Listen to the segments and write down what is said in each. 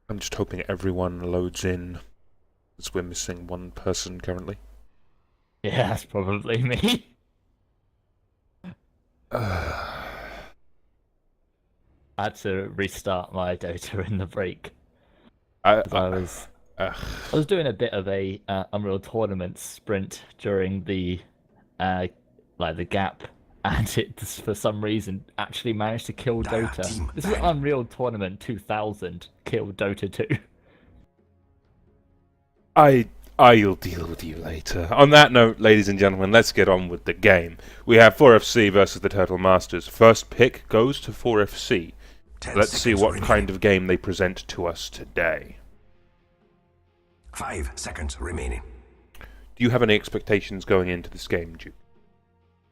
I'm just hoping everyone loads in, as we're missing one person currently. Yeah, that's probably me. Uh, I had to restart my Dota in the break I, because I, uh, I was doing a bit of a Unreal Tournament sprint during the uh the gap, and it just, for some reason actually managed to kill Dire Dota. team This is banned. Unreal Tournament 2000 killed Dota 2. I, I'll deal with you later. On that note, ladies and gentlemen, let's get on with the game. We have 4FC versus the Turtlemasters. First pick goes to 4FC. 10 Let's see seconds what remaining. kind of game they present to us today. 5 seconds remaining. Do you have any expectations going into this game, Duke?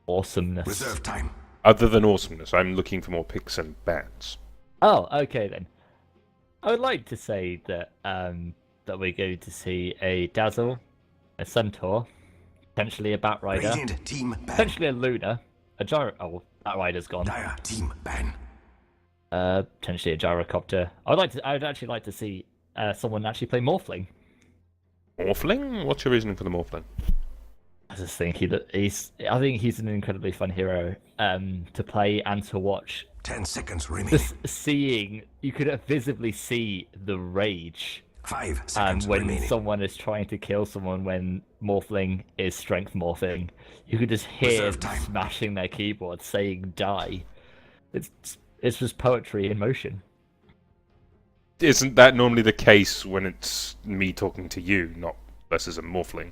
Awesomeness. Reserve time. Other than awesomeness, I'm looking for more picks and bans. Oh, okay then. I would like to say that that we're going to see a Dazzle, a Centaur, potentially a Batrider, Radiant team ban. potentially a Luna, a Gyro. Oh, Batrider's gone. Dire team ban. Potentially a Gyrocopter. I would actually like to see someone actually play Morphling. Morphling? What's your reasoning for the Morphling? I just think I think he's an incredibly fun hero to play and to watch. 10 seconds remaining. Just seeing, you could visibly see the rage 5 seconds when remaining. someone is trying to kill someone when Morphling is strength morphing. You could just hear Reserve them time. smashing their keyboard saying die. It's just poetry in motion. Isn't that normally the case when it's me talking to you, not versus a Morphling?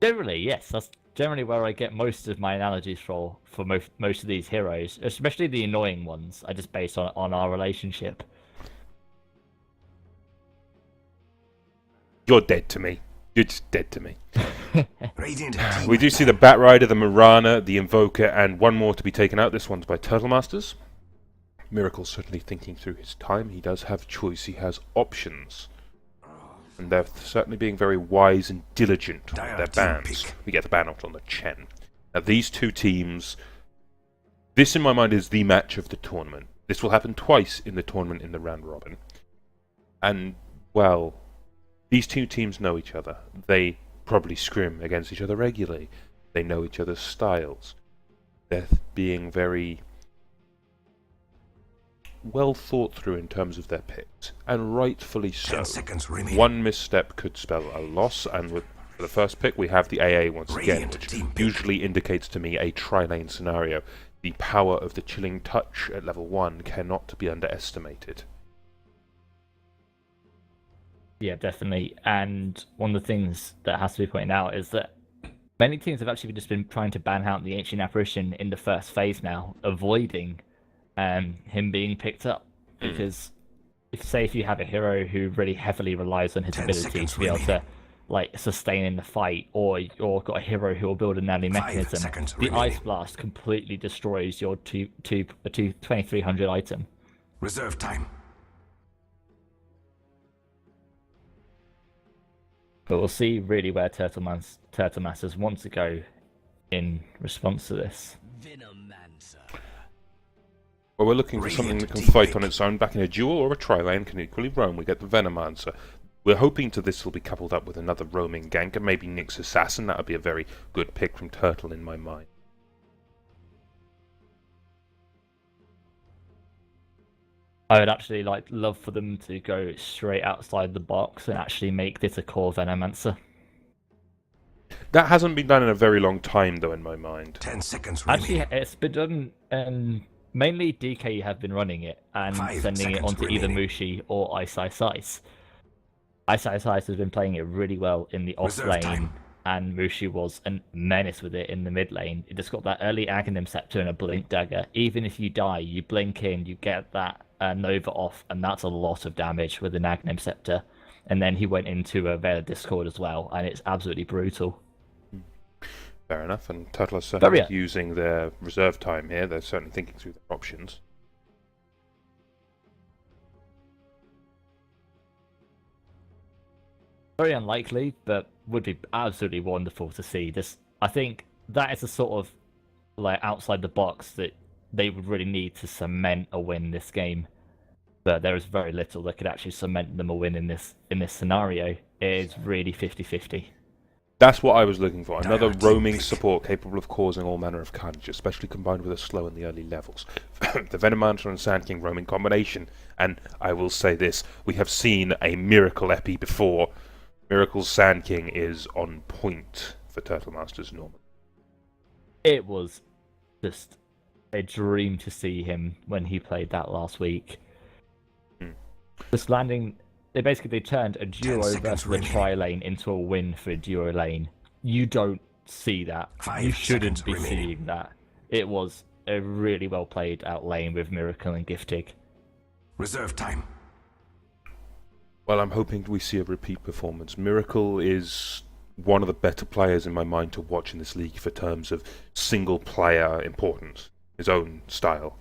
Generally, yes, that's generally where I get most of my analogies for most of these heroes, especially the annoying ones. I just base on our relationship. You're dead to me. You're just dead to me. Radiant team We do see the ban. Batrider, the Marana, the Invoker, and one more to be taken out. This one's by Turtlemasters. Miracle's certainly thinking through his time. He does have choice. He has options. And they're certainly being very wise and diligent with Dire their team bans. pick. We get the ban out on the Chen. Now these two teams, this in my mind is the match of the tournament. This will happen twice in the tournament in the round robin. And, well, these two teams know each other. They probably scrim against each other regularly. They know each other's styles. They're being very well thought through in terms of their picks, and rightfully so. 10 seconds remaining. One misstep could spell a loss, and with for the first pick we have the AA once again, Radiant which team pick. usually indicates to me a tri-lane scenario. The power of the chilling touch at level 1 cannot be underestimated. Yeah, definitely. And one of the things that has to be pointed out is that many teams have actually just been trying to ban out the Ancient Apparition in the first phase now, avoiding him being picked up. Because if you have a hero who really heavily relies on his 10 ability seconds to be able to remaining. sustain in the fight, or you've got a hero who will build an early 5 mechanism, seconds the remaining. Ice Blast completely destroys your 2300 item. Reserve time. But we'll see really where Turtlemasters want to go in response to this. Well, we're looking for something that can Radiant fight team on pick. its own. Back in a duel or a tri-lane can equally roam. We get the Venomancer. We're hoping to this will be coupled up with another roaming gank, and maybe Nyx Assassin. That would be a very good pick from Turtle in my mind. I would actually love for them to go straight outside the box and actually make this a core Venomancer. That hasn't been done in a very long time, though, in my mind. 10 seconds Actually, remaining. it's been done, mainly DK have been running it and 5 sending it seconds onto either remaining. Mushi or Ice Ice Ice. Ice Ice Ice has been playing it really well in the off Reserve lane, time. and Mushi was a menace with it in the mid lane. It just got that early Aghanim Scepter and a Blink Dagger. Even if you die, you blink in, you get that Nova off, and that's a lot of damage with an Aghanim Scepter. And then he went into a Veil of Discord as well, and it's absolutely brutal. Fair enough, and Turtle are certainly yeah. using their reserve time here. They're certainly thinking through their options. Very unlikely, but would be absolutely wonderful to see. This, I think, that is a sort of outside the box that they would really need to cement a win this game. but there is very little that could actually cement them a win in this scenario. It is really 50-50. That's what I was looking for. Another roaming support capable of causing all manner of carnage, especially combined with a slow in the early levels. The Venomancer and Sand King roaming combination. And I will say this, we have seen a Miracle Epi before. Miracle's Sand King is on point for Turtlemasters Norman. It was just a dream to see him when he played that last week. Just landing... They turned a duo versus a tri-lane into a win for a duo lane. You don't see that. You shouldn't be seeing that. It was a really well played out lane with Miracle and Giftig. Reserve time. Well, I'm hoping we see a repeat performance. Miracle is one of the better players in my mind to watch in this league for terms of single player importance. His own style.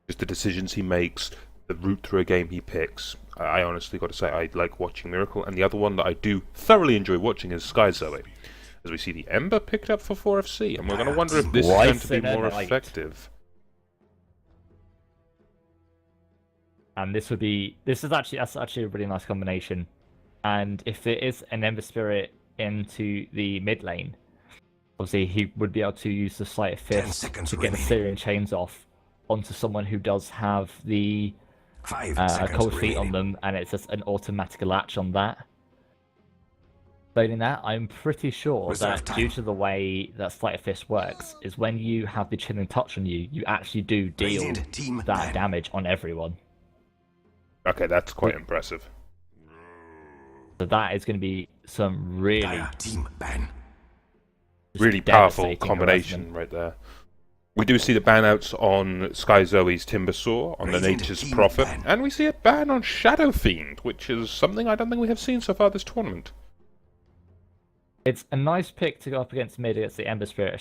Just the decisions he makes, the route through a game he picks. I honestly got to say, I like watching Miracle. And the other one that I do thoroughly enjoy watching is Sky Zoe. As we see the Ember picked up for 4FC, and we're going to wonder if this is going to be more effective. And that's actually a really nice combination. And if it is an Ember Spirit into the mid lane, obviously he would be able to use the Sleight of Fist to get the Syrian chains off onto someone who does have the cold feet on them, and it's just an automatic latch on that. Failing that, I'm pretty sure that due to the way that Sleight of Fist works, is when you have the Chilling Touch on you, you actually do deal that damage on everyone. Okay, that's quite impressive. So that is going to be some really powerful combination right there. We do see the ban-outs on Sky Zoe's Timbersaw, on the Nature's Prophet, and we see a ban on Shadow Fiend, which is something I don't think we have seen so far this tournament. It's a nice pick to go up against mid against the Ember Spirit,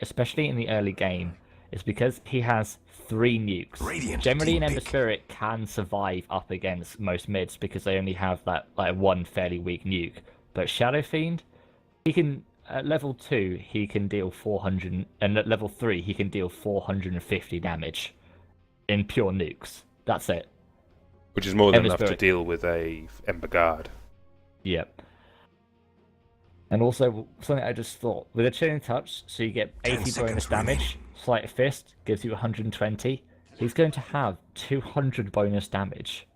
especially in the early game. It's because he has 3 nukes. Generally, an Ember Spirit can survive up against most mids because they only have that one fairly weak nuke. But Shadow Fiend, he can... At level 2, he can deal 400, and at level 3, he can deal 450 damage in pure nukes. That's it. Which is more than enough to deal with a Ember Guard. Yep. And also, something I just thought, with a Chilling Touch, so you get 80 bonus damage, Sleight of Fist gives you 120, he's going to have 200 bonus damage.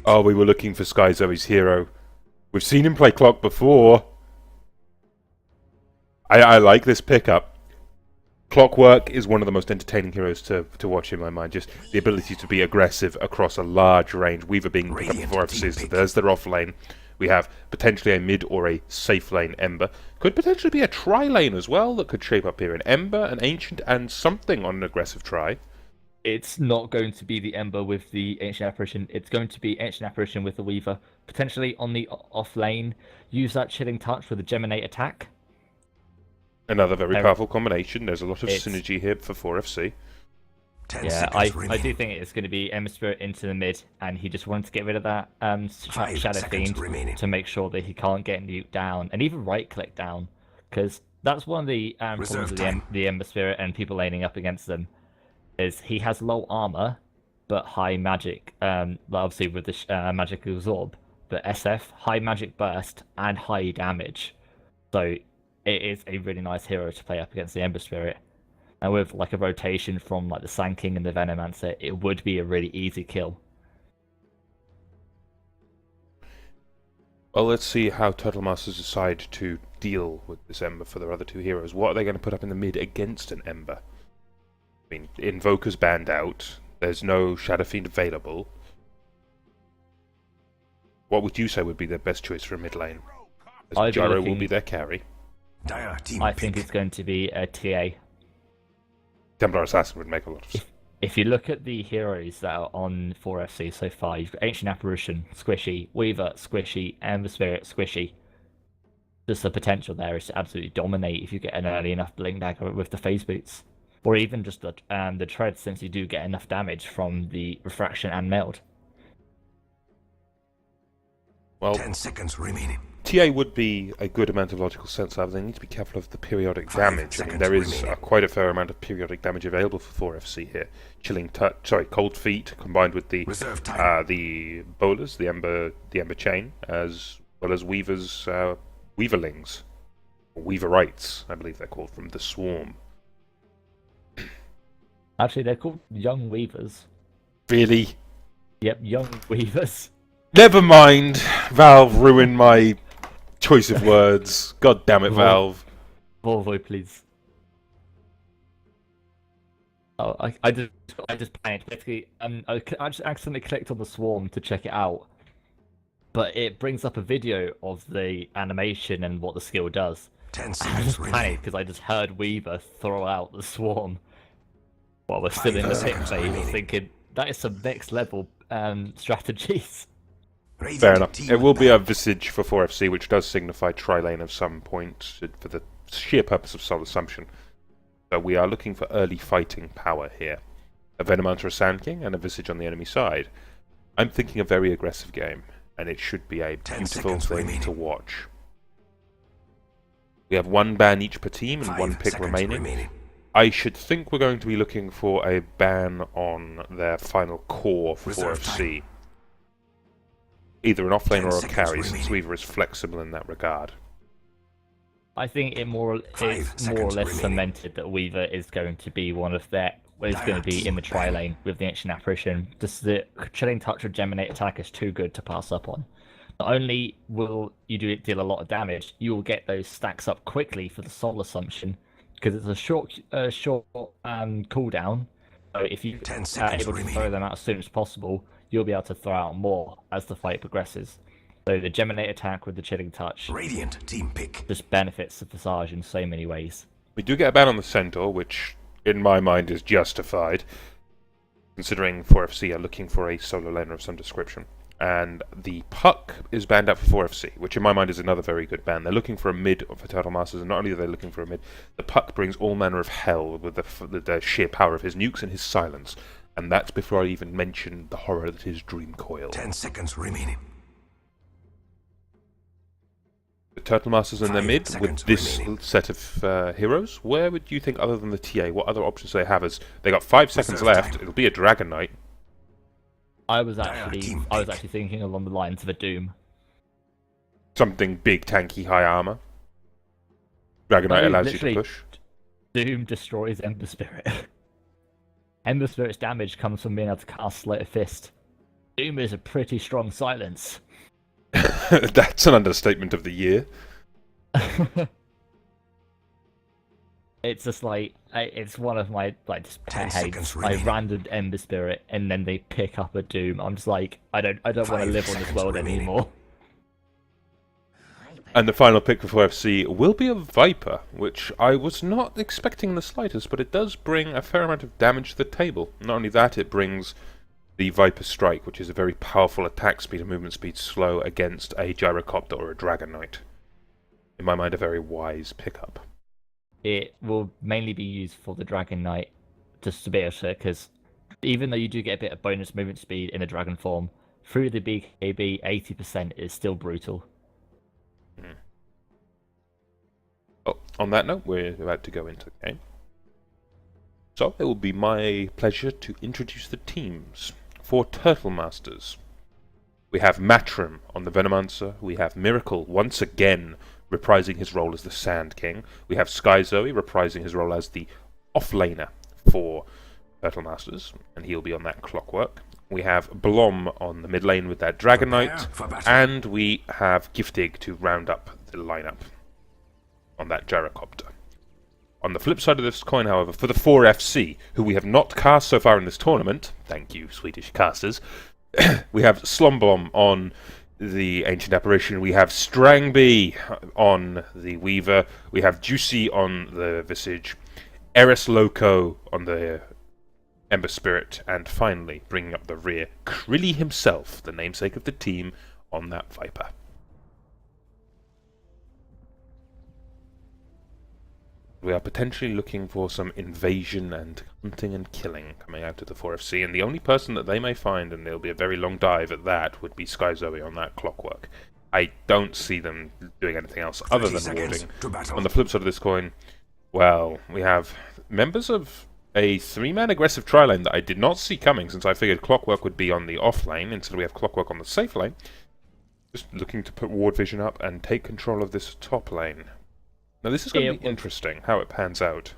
Oh, we were looking for Sky Zoe's hero. We've seen him play Clock before. I like this pickup. Clockwork is one of the most entertaining heroes to watch in my mind. Just the ability to be aggressive across a large range. Weaver being picked up before FCs, so there's their off lane. We have potentially a mid or a safe lane Ember. Could potentially be a tri lane as well that could shape up here. An Ember, an Ancient, and something on an aggressive tri. It's not going to be the Ember with the Ancient Apparition. It's going to be Ancient Apparition with the Weaver. Potentially on the off lane, use that Chilling Touch with a Geminate attack. Another very powerful combination. There's a lot of synergy here for 4FC. Yeah, I do think it's going to be Ember Spirit into the mid, and he just wanted to get rid of that Shadow Fiend to make sure that he can't get nuked down, and even right-click down, because that's one of the problems with the Ember Spirit and people laning up against them, is he has low armor, but high magic, obviously with the Magic Absorb, but SF, high magic burst, and high damage. So it is a really nice hero to play up against the Ember Spirit. And with like a rotation from like the Sand King and the Venomancer, it would be a really easy kill. Well, let's see how Turtlemasters decide to deal with this Ember for their other 2 heroes. What are they going to put up in the mid against an Ember? I mean, Invoker's banned out. There's no Shadow Fiend available. What would you say would be their best choice for a mid lane? As Gyro will be their carry. I think it's going to be a TA. Templar Assassin would make a lot of sense. If you look at the heroes that are on 4FC so far, you've got Ancient Apparition, squishy, Weaver, squishy, Ember Spirit, squishy. Just the potential there is to absolutely dominate if you get an early enough Blink Dagger with the Phase Boots. Or even just the Tread, since you do get enough damage from the Refraction and Meld. Well, 10 seconds remaining. TA would be a good amount of logical sense, however, they need to be careful of the periodic 5 damage. I mean, seconds there is remaining. quite a fair amount of periodic damage available for 4FC here. Chilling touch, sorry, cold feet combined with the Reserve time. the bowlers, the ember chain, as well as weavers, weaverlings, or weaverites, I believe they're called, from the swarm. Actually, they're called young weavers. Really? Yep, young weavers. Never mind. Valve ruined my choice of words. God damn it, Valve. Volvo, please. Oh, I just panicked. Basically, I just accidentally clicked on the swarm to check it out, but it brings up a video of the animation and what the skill does. 10 I seconds just remaining. panicked because I just heard Weaver throw out the swarm while we're still in the pick seconds phase, remaining. thinking that is some next level strategies. Radiant Fair enough. team It will be back. a visage for 4FC, which does signify tri-lane of some point for the sheer purpose of Soul Assumption. So we are looking for early fighting power here. A Venomancer, a Sand King, and a visage on the enemy side. I'm thinking a very aggressive game, and it should be a 10 beautiful seconds thing remaining. to watch. We have one ban each per team and 5 one pick seconds remaining. I should think we're going to be looking for a ban on their final core for Reserve 4FC. Either an offlane 10 or a seconds carry, since remaining. Weaver is flexible in that regard. I think it's more or 5 less seconds remaining. cemented that Weaver is going to be one of their. Well, is going to be in the tri lane with the Ancient Apparition. Just the Chilling Touch or Geminate attack is too good to pass up on. Not only will you deal a lot of damage, you will get those stacks up quickly for the Soul Assumption because it's a short cooldown. So if you 10 are seconds able to remaining. throw them out as soon as possible, you'll be able to throw out more as the fight progresses. So the Geminate attack with the Chilling Touch Radiant team pick. just benefits the Visage in so many ways. We do get a ban on the Centaur, which in my mind is justified, considering 4FC are looking for a solo laner of some description. And the Puck is banned out for 4FC, which in my mind is another very good ban. They're looking for a mid for Turtlemasters, and not only are they looking for a mid, the Puck brings all manner of hell with the sheer power of his nukes and his silence. And that's before I even mention the horror that is Dream Coil. 10 seconds remaining. The Turtlemasters in their 5 mid, with seconds this remaining. set of heroes, where would you think, other than the TA, what other options do they have? As they got 5 seconds Reserve left, time. it'll be a Dragon Knight. I was Dire team pick. actually thinking along the lines of a Doom. Something big, tanky, high armor. Dragon Knight No, allows you to literally, push. Doom destroys Ember Spirit. Ember Spirit's damage comes from being able to cast Sleight of Fist. Doom is a pretty strong silence. That's an understatement of the year. It's just like it's one of my just 10 pet seconds hates. I remaining. random Ember Spirit and then they pick up a Doom. I'm just like I don't want to 5 live on this seconds world remaining. anymore. And the final pick for 4FC will be a Viper, which I was not expecting in the slightest, but it does bring a fair amount of damage to the table. Not only that, it brings the Viper Strike, which is a very powerful attack speed and movement speed slow against a Gyrocopter or a Dragon Knight. In my mind, a very wise pickup. It will mainly be used for the Dragon Knight, just to be able to, because even though you do get a bit of bonus movement speed in the Dragon form, through the BKB, 80% is still brutal. Oh, on that note, we're about to go into the game. So, it will be my pleasure to introduce the teams. For Turtlemasters, we have Matrim on the Venomancer, we have Miracle once again reprising his role as the Sand King, we have Sky Zoe reprising his role as the offlaner for Turtlemasters, and he'll be on that Clockwork. We have Blom on the mid lane with that Dragon Prepare Knight, for battle. and we have Giftig to round up the lineup on that Gyrocopter. On the flip side of this coin, however, for the 4FC, who we have not cast so far in this tournament, thank you, Swedish casters, we have Slumblom on the Ancient Apparition, we have Strangby on the Weaver, we have Juicy on the Visage, Eris Loco on the Ember Spirit, and finally, bringing up the rear, Chrille himself, the namesake of the team, on that Viper. We are potentially looking for some invasion and hunting and killing coming out of the 4FC, and the only person that they may find, and it'll be a very long dive at that, would be Sky Zoe on that Clockwork. I don't see them doing anything else other 30 than seconds warding. to battle. On the flip side of this coin, well, we have members of a 3-man aggressive tri-lane that I did not see coming, since I figured Clockwork would be on the off lane. Instead we have Clockwork on the safe lane. Just looking to put ward vision up and take control of this top lane. Now this is going to be interesting, how it pans out.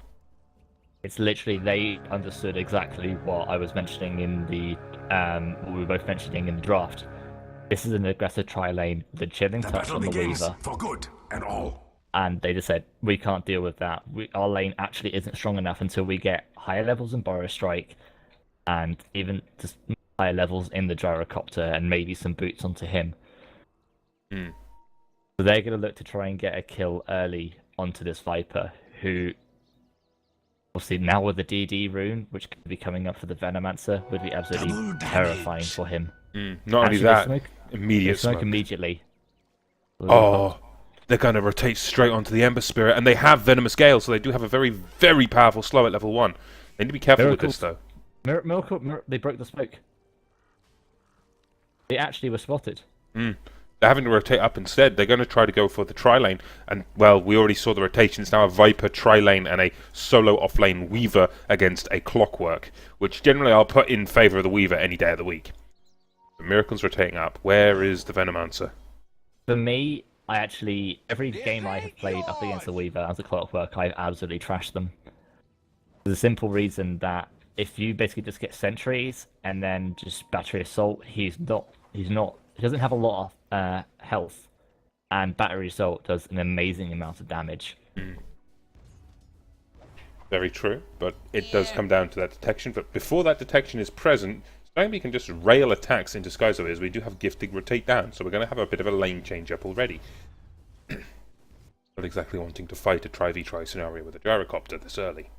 It's literally, they understood exactly what I was mentioning in the, what we were both mentioning in the draft. This is an aggressive tri-lane with a chilling The touch battle on the begins Weaver. for good and all. And they just said, we can't deal with that. Our lane actually isn't strong enough until we get higher levels in Burrow Strike, and even just higher levels in the Gyrocopter, and maybe some boots onto him. So they're going to look to try and get a kill early onto this Viper, who, obviously now with the DD rune, which could be coming up for the Venomancer, would be absolutely Double damage. terrifying for him. Not only Actually, that, they immediate smoke smoke. immediately. Oh, they're going to rotate straight onto the Ember Spirit, and they have Venomous Gale, so they do have a very, very powerful slow at level 1. They need to be careful with this, though. Miracle, they broke the smoke. They actually were spotted. They're having to rotate up instead. They're going to try to go for the tri-lane, and, well, we already saw the rotation. It's now a Viper tri-lane and a solo off-lane Weaver against a Clockwork, which generally I'll put in favour of the Weaver any day of the week. The Miracle's rotating up. Where is the Venomancer? For me, I actually, every game I have played up against the Weaver as a Clockwork, I've absolutely trashed them. For the simple reason that if you basically just get sentries and then just battery assault, he doesn't have a lot of health, and battery assault does an amazing amount of damage. Very true, but it does come down to that detection. But before that detection is present, Stangby can just rail attacks in disguise of it, as we do have Gifting rotate down, so we're going to have a bit of a lane change up already. Not exactly wanting to fight a try-v-try scenario with a Gyrocopter this early.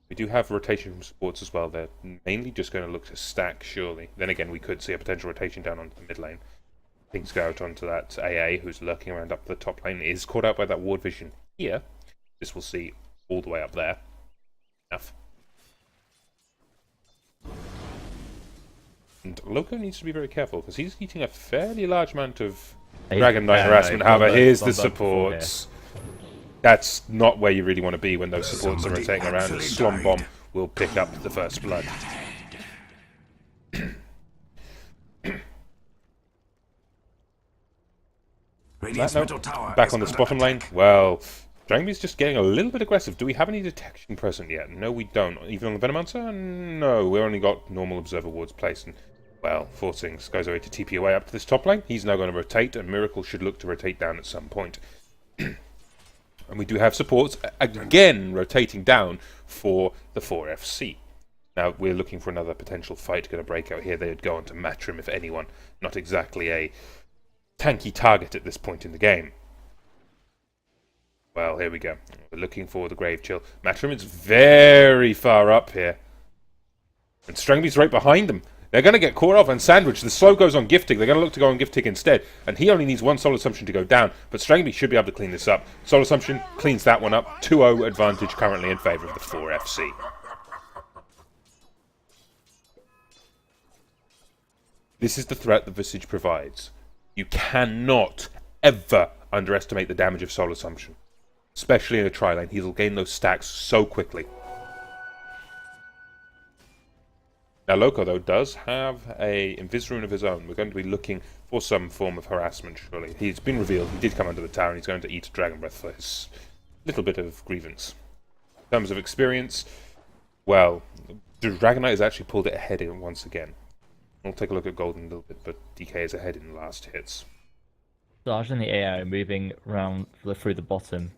We do have rotation from supports as well. They're mainly just going to look to stack, surely. Then again, we could see a potential rotation down onto the mid lane. Things go out onto that AA, who's lurking around up the top lane, is caught out by that ward vision here. This we'll see all the way up there. Enough. And Loco needs to be very careful, because he's eating a fairly large amount of Dragon Knight harassment. However, here's the supports. That's not where you really want to be when those supports are rotating around. A Slom Bomb will pick up the first blood. Radiant's middle tower Back is on this under bottom lane. attack. Well, Drangby's just getting a little bit aggressive. Do we have any detection present yet? No, we don't. Even on the Venomancer? No, we only got normal Observer Wards placed. And, well, forcing Skyzoe to TP away up to this top lane. He's now going to rotate, and Miracle should look to rotate down at some point. And we do have supports, again, rotating down for the 4FC. Now, we're looking for another potential fight going to break out here. They would go on to Matrim, if anyone. Not exactly a tanky target at this point in the game. Well, here we go. We're looking for the Grave Chill. Matrim is very far up here. And Strangby's right behind them. They're going to get caught off and sandwiched. The slow goes on Gifting. They're going to look to go on Gifting instead. And he only needs one Soul Assumption to go down. But Strangby should be able to clean this up. Soul Assumption cleans that one up. 2-0 advantage currently in favour of the 4FC. This is the threat that Visage provides. You cannot ever underestimate the damage of Soul Assumption. Especially in a tri-lane. He'll gain those stacks so quickly. Now, Loco, though, does have a Invis rune of his own. We're going to be looking for some form of harassment, surely. He's been revealed. He did come under the tower, and he's going to eat Dragon Breath for his little bit of grievance. In terms of experience, well, the Dragon Knight has actually pulled it ahead in once again. We'll take a look at Golden in a little bit, but DK is ahead in the last hits. Sarge and the AI moving around through the bottom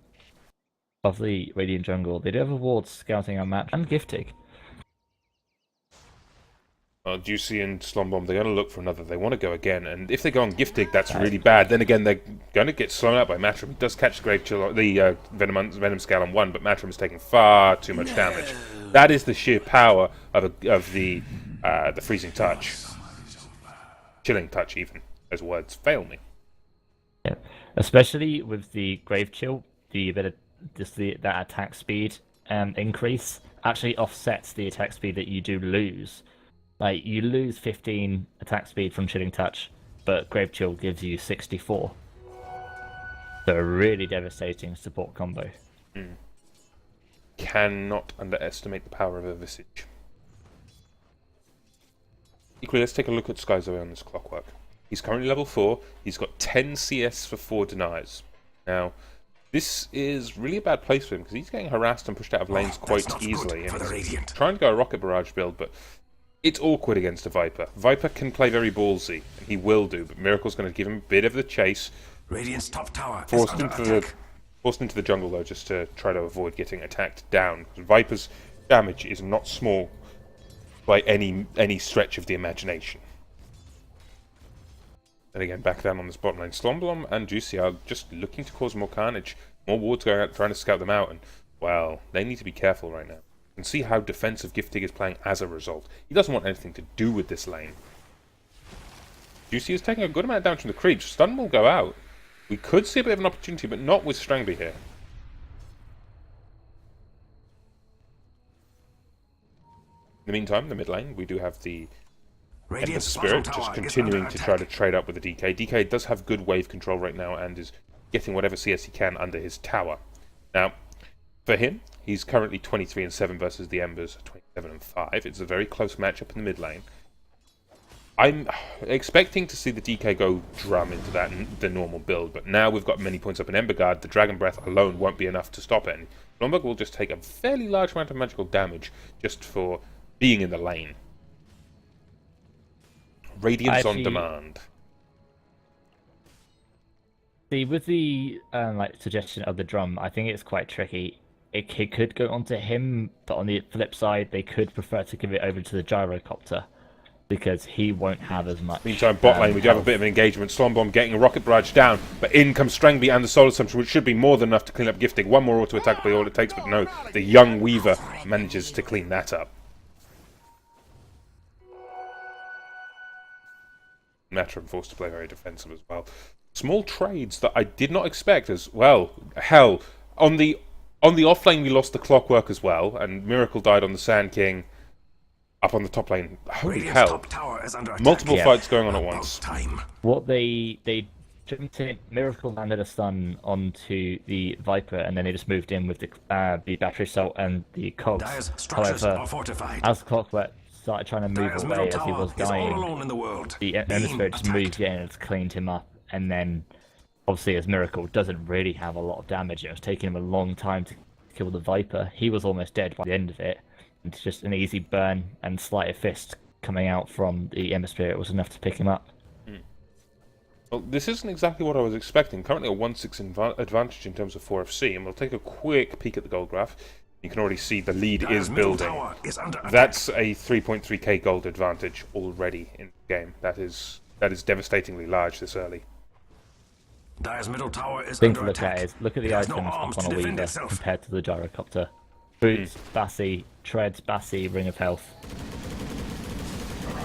of the Radiant Jungle. They do have a ward scouting our map and Gifting. Juicy and Slombomb, they're going to look for another. They want to go again, and if they go on Giftig, that's really bad. Then again, they're going to get slowed out by Matrim. He does catch the Grave Chill, the Venom Scale on one, but Matrim is taking far too much damage. That is the sheer power of the Freezing Touch. Chilling Touch, even, as words fail me. Yeah, especially with the Grave Chill, that attack speed increase actually offsets the attack speed that you do lose. Like, you lose 15 attack speed from Chilling Touch, but Grave Chill gives you 64. So a really devastating support combo. Cannot underestimate the power of a Visage. Equally, let's take a look at Skyzoe on this clockwork. He's currently level 4. He's got 10 CS for 4 denies. Now, this is really a bad place for him because he's getting harassed and pushed out of lanes quite easily. And he's trying to go a Rocket Barrage build, but it's awkward against a Viper. Viper can play very ballsy, and he will do, but Miracle's going to give him a bit of the chase. Radiant's top tower is Forced under into the jungle, though, just to try to avoid getting attacked down. Viper's damage is not small by any stretch of the imagination. And again, back down on this bottom lane, Slomblom and Juicy are just looking to cause more carnage. More wards going out, trying to scout them out, and, well, they need to be careful right now. You can see how defensive Giftig is playing as a result. He doesn't want anything to do with this lane. Juicy is taking a good amount of damage from the creep. Stun will go out. We could see a bit of an opportunity, but not with Strangby here. In the meantime, in the mid lane, we do have the Ember Spirit just continuing to try to trade up with the DK. DK does have good wave control right now and is getting whatever CS he can under his tower. Now, for him, he's currently 23-7 versus the Embers 27-5. It's a very close matchup in the mid lane. I'm expecting to see the DK go drum into the normal build, but now we've got many points up in Ember Guard. The Dragon Breath alone won't be enough to stop it. And Blomberg will just take a fairly large amount of magical damage just for being in the lane. Radiance on demand. See, with the suggestion of the drum, I think it's quite tricky. It could go onto him, but on the flip side, they could prefer to give it over to the gyrocopter because he won't have as much. Meantime, bot lane, we do have a bit of an engagement. Slombomb getting a rocket barrage down, but in comes Strangby and the Soul Assumption, which should be more than enough to clean up Giftig. One more auto attack will be all it takes, but no, the young Weaver manages to clean that up. Matrim forced to play very defensive as well. Small trades that I did not expect as well. Hell, on the off lane we lost the Clockwork as well, and Miracle died on the Sand King. Up on the top lane, holy hell! Multiple fights going on at once. What they jumped in, Miracle landed a stun onto the Viper, and then they just moved in with the battery assault and the cogs. However, as Clockwork started trying to move away as he was dying, the Ember Spirit just moved in and cleaned him up, and then obviously as Miracle doesn't really have a lot of damage, it was taking him a long time to kill the Viper. He was almost dead by the end of it. It's just an easy burn and sleight of fist coming out from the Ember Spirit was enough to pick him up. Well, this isn't exactly what I was expecting. Currently a 1-6 advantage in terms of 4FC, and we'll take a quick peek at the gold graph. You can already see the lead is building. That's a 3.3k gold advantage already in the game. That is devastatingly large this early. Dire's middle tower is thing to look at is look at the items up on a Weaver compared to the gyrocopter. Boots, Bassi, Treads, Bassi, Ring of Health.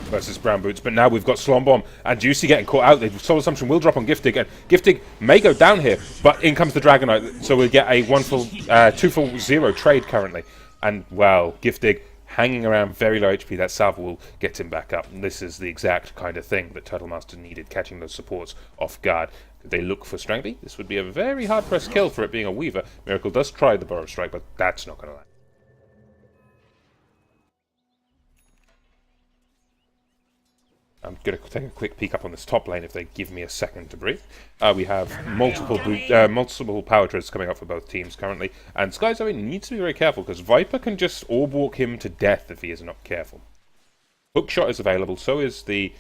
Versus Brown Boots, but now we've got Slombomb and Juicy getting caught out. The Soul Assumption will drop on Giftig, and Giftig may go down here, but in comes the Dragonite, so we'll get a 2 for 0 trade currently. And, well, Giftig hanging around very low HP, that salve will get him back up. And this is the exact kind of thing that Turtlemaster needed, catching those supports off guard. Could they look for Strangby? This would be a very hard-pressed kill for it being a Weaver. Miracle does try the Burrow Strike, but that's not going to land. I'm going to take a quick peek up on this top lane if they give me a second to breathe. We have multiple power treads coming up for both teams currently, and Skyzoe needs to be very careful because Viper can just orb walk him to death if he is not careful. Hookshot is available, so is the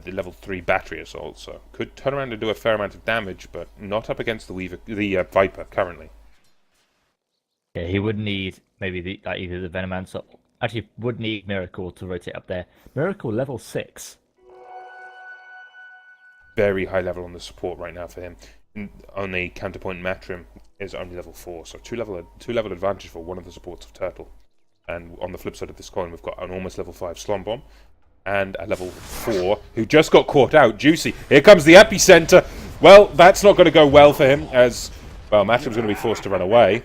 level 3 battery assault, so could turn around and do a fair amount of damage, but not up against the Viper currently. Yeah, he would need maybe either the Venom Answer. Actually, would need Miracle to rotate up there. Miracle level 6. Very high level on the support right now for him. Only counterpoint Matrim is only level 4, so two level advantage for one of the supports of Turtle. And on the flip side of this coin, we've got an almost level 5 Slombomb and a level 4 who just got caught out. Juicy. Here comes the epicenter. Well, that's not going to go well for him, as well. Matrim's going to be forced to run away.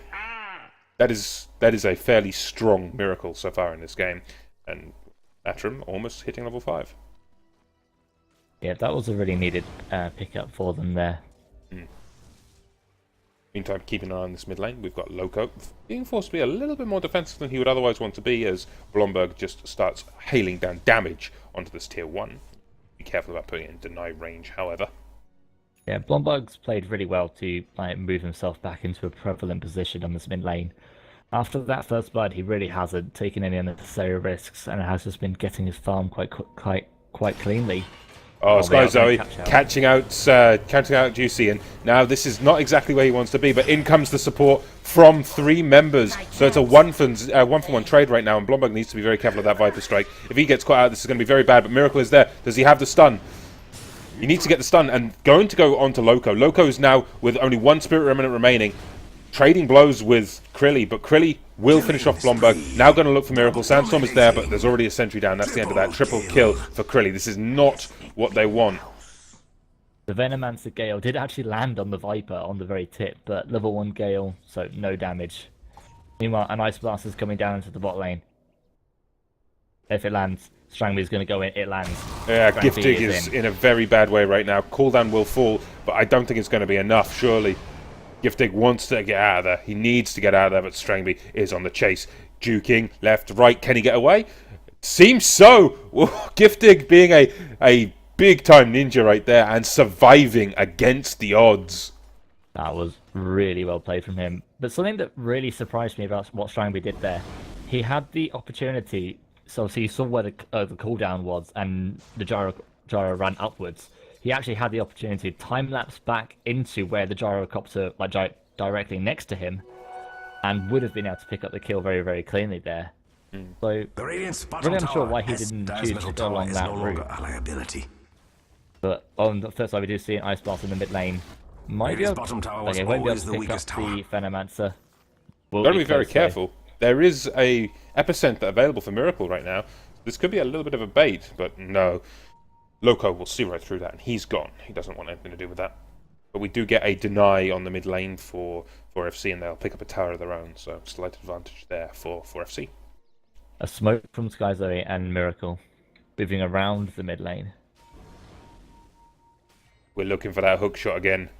That is a fairly strong Miracle so far in this game, and Matrim almost hitting level 5. Yeah, that was a really needed pickup for them there. Meantime, keeping an eye on this mid lane, we've got Loco being forced to be a little bit more defensive than he would otherwise want to be as Blomberg just starts hailing down damage onto this tier 1. Be careful about putting it in deny range, however. Yeah, Blomberg's played really well to move himself back into a prevalent position on this mid lane. After that first blood, he really hasn't taken any unnecessary risks and has just been getting his farm quite cleanly. Oh, Sky Zoe catching out Juicy, and now this is not exactly where he wants to be, but in comes the support from 3 members. So it's a one-for-one trade right now, and Blomberg needs to be very careful of that Viper Strike. If he gets caught out, this is going to be very bad, but Miracle is there. Does he have the stun? He needs to get the stun, and going to go on to Loco. Loco is now with only 1 Spirit Remnant remaining, trading blows with Chrille, but Chrille will finish off Blomberg. Now going to look for Miracle. Sandstorm is there, but there's already a sentry down. That's the end of that. Triple kill for Chrille. This is not what they want. The Venomancer Gale did actually land on the Viper on the very tip, but level 1 Gale, so no damage. Meanwhile, an Ice Blast is coming down into the bot lane. If it lands, Strangby is going to go in. It lands. Yeah, Giftig is in a very bad way right now. Cooldown will fall, but I don't think it's going to be enough, surely. Giftig wants to get out of there. He needs to get out of there, but Strangby is on the chase. Juking left, right. Can he get away? Seems so. Giftig being a big-time ninja right there and surviving against the odds. That was really well played from him. But something that really surprised me about what Strangby did there, he had the opportunity. So you saw where the cooldown was, and the gyro ran upwards. He actually had the opportunity to time-lapse back into where the gyrocopter, directly next to him, and would have been able to pick up the kill very, very cleanly there. So, really unsure why he didn't choose to go along that route. But on the first side, we do see an Ice Blast in the mid lane. Might be able, won't be able to pick up the Venomancer. Got to be very careful. There is a epicenter available for Miracle right now. This could be a little bit of a bait, but no. Loco will see right through that, and he's gone. He doesn't want anything to do with that. But we do get a deny on the mid lane for FC, and they'll pick up a tower of their own, so slight advantage there for FC. A smoke from Sky Zoe and Miracle moving around the mid lane. We're looking for that hook shot again.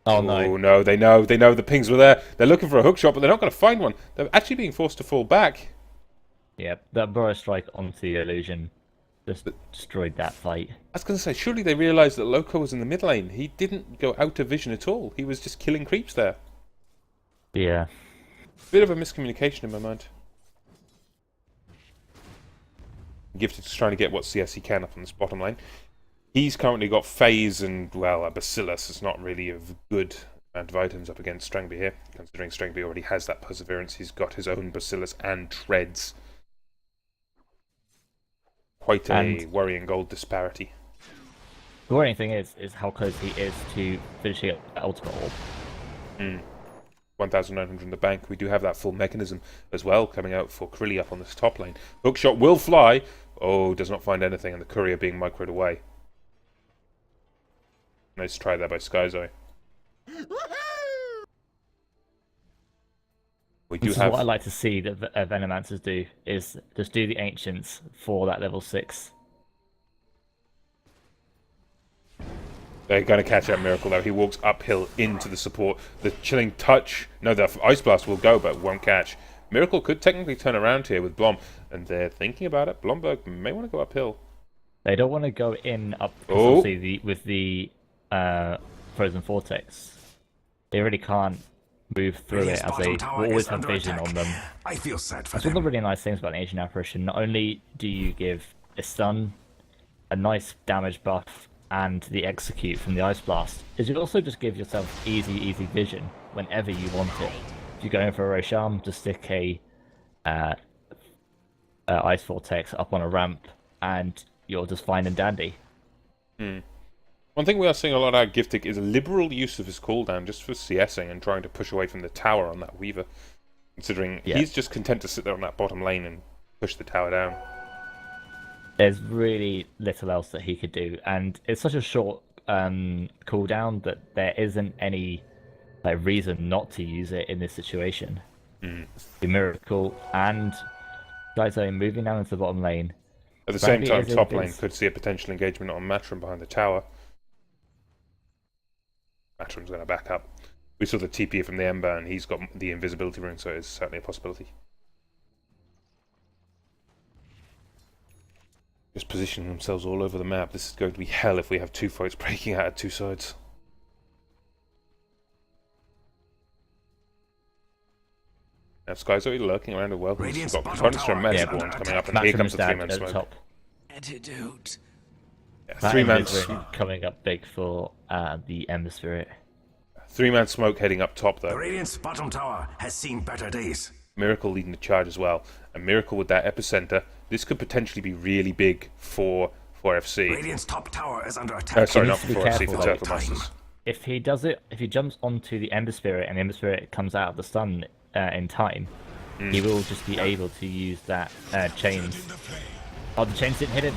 Oh no. Oh no, they know the pings were there. They're looking for a hook shot, but they're not going to find one. They're actually being forced to fall back. Yep, that Burrow strike onto the illusion just destroyed that fight. I was going to say, surely they realised that Loco was in the mid lane. He didn't go out of vision at all. He was just killing creeps there. Yeah. Bit of a miscommunication in my mind. Gifted's trying to get what CS he can up on this bottom lane. He's currently got Phase and, well, a Bacillus. It's not really a good amount of items up against Strangby here. Considering Strangby already has that Perseverance, he's got his own Bacillus and Treads. Quite a worrying gold disparity. The worrying thing is how close he is to finishing up the ultimate orb. 1,900 in the bank. We do have that full mechanism as well coming out for Chrille up on this top lane. Hookshot will fly. Oh, does not find anything, and the courier being microed away. Nice try there by Skyzoe. This is what I like to see that Venomancers do, is just do the Ancients for that level 6. They're going to catch that Miracle though. He walks uphill into the support. The Chilling Touch, no, the Ice Blast will go, but won't catch. Miracle could technically turn around here with Blom, and they're thinking about it. Blomberg may want to go uphill. They don't want to go in up with the Frozen Vortex. They really can't move through it as they always have vision on them. I feel sad for That's one of the really nice things about an Ancient Apparition. Not only do you give a stun, a nice damage buff, and the execute from the Ice Blast, is you also just give yourself easy vision whenever you want it. If you're going for a Rosham, just stick a Ice Vortex up on a ramp, and you're just fine and dandy. One thing we are seeing a lot out of Giftig is a liberal use of his cooldown just for CSing and trying to push away from the tower on that Weaver. Considering he's just content to sit there on that bottom lane and push the tower down. There's really little else that he could do, and it's such a short cooldown that there isn't any reason not to use it in this situation. The Miracle and Skyzone moving down into the bottom lane. At the same time, Frankly, top lane could see a potential engagement on Matrim behind the tower. Matrim's going to back up. We saw the TP from the Ember, and he's got the invisibility rune, so it's certainly a possibility. Just positioning themselves all over the map. This is going to be hell if we have two fights breaking out at two sides. Now Skyzoe lurking around as well. He's got components from Magic Wand coming up, and here comes the three-man smoke. Top. Antidote. Yeah, three-man coming up big for the Ember Spirit. Three-man smoke heading up top, though. The Radiant's bottom tower has seen better days. Miracle leading the charge as well. And Miracle with that epicenter. This could potentially be really big for FC. Radiant's top tower is under attack. Sorry, not for FC, for careful, Turtlemasters. If he does it, if he jumps onto the Ember Spirit and the Ember Spirit comes out of the stun in time, he will just be able to use that chains. Oh, the chains didn't hit him.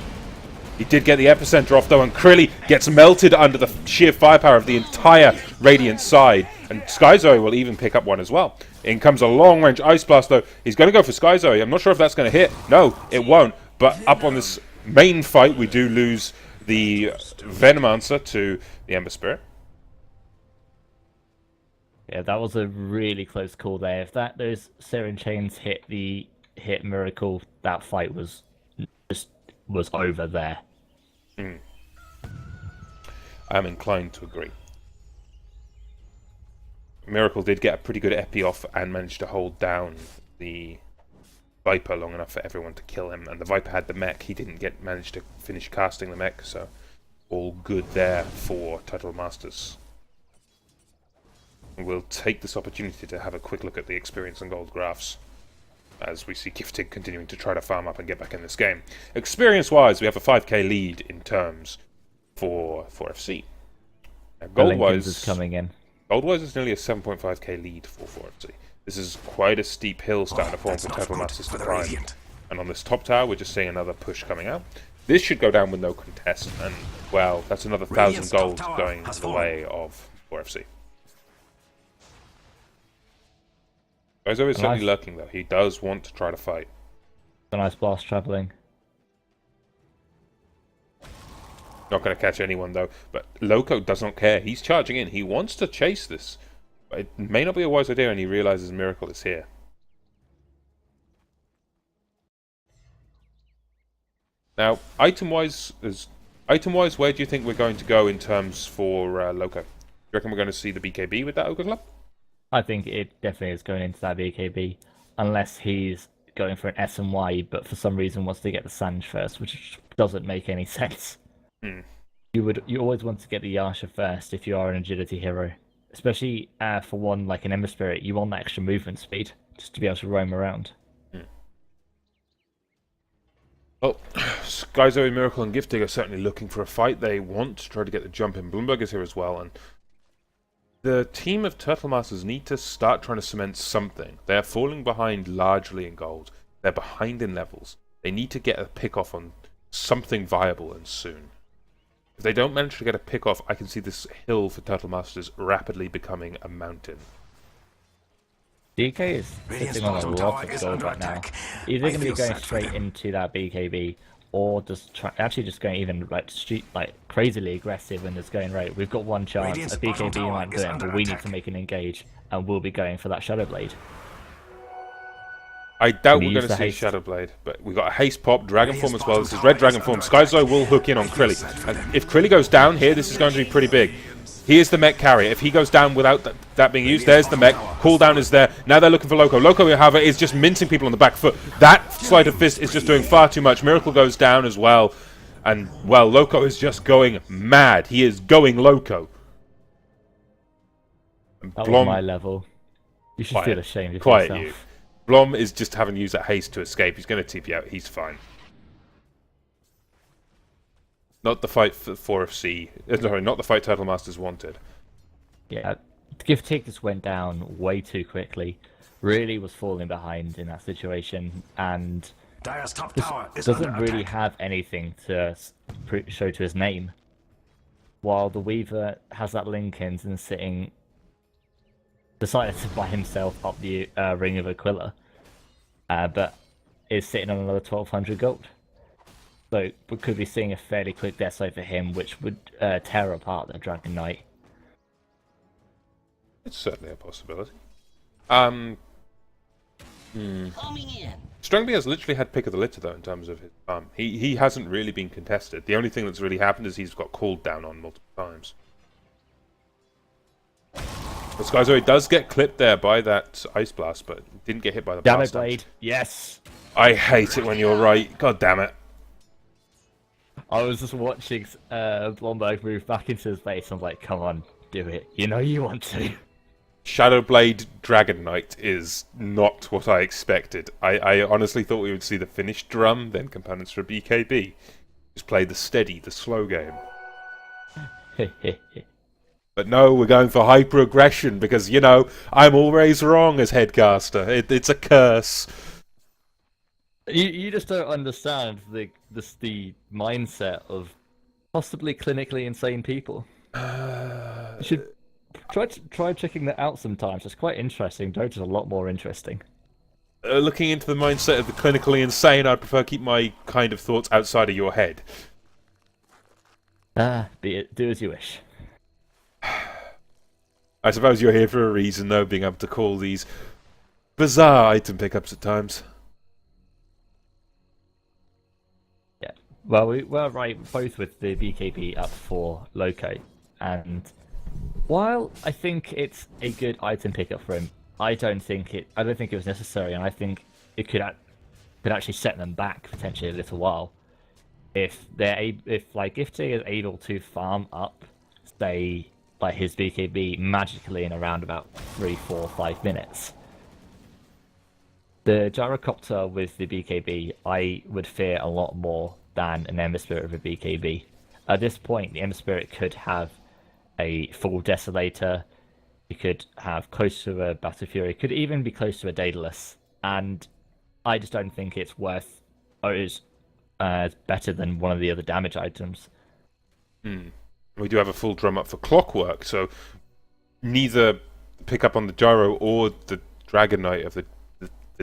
He did get the epicenter off, though, and Chrille gets melted under the sheer firepower of the entire Radiant side. And Skyzoe will even pick up one as well. In comes a long-range Ice Blast, though. He's going to go for Skyzoe. I'm not sure if that's going to hit. No, it won't. But up on this main fight, we do lose the Venomancer to the Ember Spirit. Yeah, that was a really close call there. If those Siren Chains hit Miracle, that fight was over there. I'm inclined to agree. Miracle did get a pretty good epi off and managed to hold down the Viper long enough for everyone to kill him. And the Viper had the mech. He didn't manage to finish casting the mech, so all good there for Turtlemasters. We'll take this opportunity to have a quick look at the experience and gold graphs, as we see Gifted continuing to try to farm up and get back in this game. Experience-wise, we have a 5k lead in terms for FC. Now, gold-wise is coming in. Gold-wise is nearly a 7.5k lead for FC. This is quite a steep hill starting to form for Turtlemasters to climb. And on this top tower, we're just seeing another push coming out. This should go down with no contest, and, well, that's another 1,000 gold going the way of 4FC. Gozo is certainly lurking, though. He does want to try to fight. A nice blast travelling. Not going to catch anyone, though. But Loco does not care. He's charging in. He wants to chase this. But it may not be a wise idea, and he realizes Miracle is here. Now, item-wise, where do you think we're going to go in terms for Loco? Do you reckon we're going to see the BKB with that Ogre Club? I think it definitely is going into that BKB, unless he's going for an S and Y, but for some reason wants to get the Sanj first, which doesn't make any sense. You always want to get the Yasha first if you are an agility hero, especially for one like an Ember Spirit. You want that extra movement speed just to be able to roam around. Well, Skyzoe, Miracle, and Giftig are certainly looking for a fight. They want to try to get the jump in. Bloomberg is here as well, and the team of Turtlemasters need to start trying to cement something. They're falling behind largely in gold. They're behind in levels. They need to get a pick off on something viable and soon. If they don't manage to get a pick off, I can see this hill for Turtlemasters rapidly becoming a mountain. DK is sitting on a lot of gold right now. Either going to be going straight into that BKB, or just going even crazily aggressive and just going, right, we've got one chance, a BKB might do it, but we need to make an engage, and we'll be going for that Shadow Blade. I doubt we're going to see Shadow Blade, but we've got a haste pop, Dragon Form as well. This is Red Dragon Form. Skyzoe will hook in on Chrille. And if Chrille goes down here, this is going to be pretty big. He is the mech carrier. If he goes down without that being used, there's the mech. Cooldown is there. Now they're looking for Loco. Loco, however, is just mincing people on the back foot. That sleight of fist is just doing far too much. Miracle goes down as well. And, well, Loco is just going mad. He is going Loco. That was my level. You should feel ashamed of yourself. You. Blom is just having to use that haste to escape. He's going to TP out. He's fine. Not the fight for 4FC. Sorry, not the fight Turtlemasters wanted. Yeah, Giftig just went down way too quickly. Really was falling behind in that situation, and Dire's top tower is doesn't really have anything to show to his name. While the Weaver has that Linken's and sitting decided to buy himself up the Ring of Aquila, but is sitting on another 1,200 gold. So we could be seeing a fairly quick death for him, which would tear apart the Dragon Knight. It's certainly a possibility. Strongby has literally had pick of the litter though in terms of his farm. He hasn't really been contested. The only thing that's really happened is he's got called down on multiple times. But Skyzoe does get clipped there by that Ice Blast, but didn't get hit by the blast. Blade, yes! I hate it when you're right. God damn it. I was just watching Blomberg move back into his base. I was like, come on, do it. You know you want to. Shadowblade Dragon Knight is not what I expected. I honestly thought we would see the finished drum, then components for BKB. Just play the steady, the slow game. But no, we're going for hyper-aggression because, you know, I'm always wrong as headcaster. It's a curse. You just don't understand the mindset of possibly clinically insane people. You should try checking that out sometimes. It's quite interesting. Dota's a lot more interesting. Looking into the mindset of the clinically insane, I'd prefer keep my kind of thoughts outside of your head. Be it. Do as you wish. I suppose you're here for a reason, though, being able to call these bizarre item pickups at times. Yeah. Well, we were right both with the BKB up for Loco, and while I think it's a good item pickup for him, I don't think it was necessary, and I think it could actually set them back potentially a little while if Gifting is able to farm up, say, like his BKB magically in around about 3, 4, 5 minutes. The Gyrocopter with the BKB, I would fear a lot more than an Ember Spirit with a BKB. At this point, the Ember Spirit could have a full Desolator, you could have close to a Battle Fury, could even be close to a Daedalus, and I just don't think it's worth, or is better than one of the other damage items. We do have a full drum up for Clockwork, so neither pick up on the Gyro or the Dragon Knight of the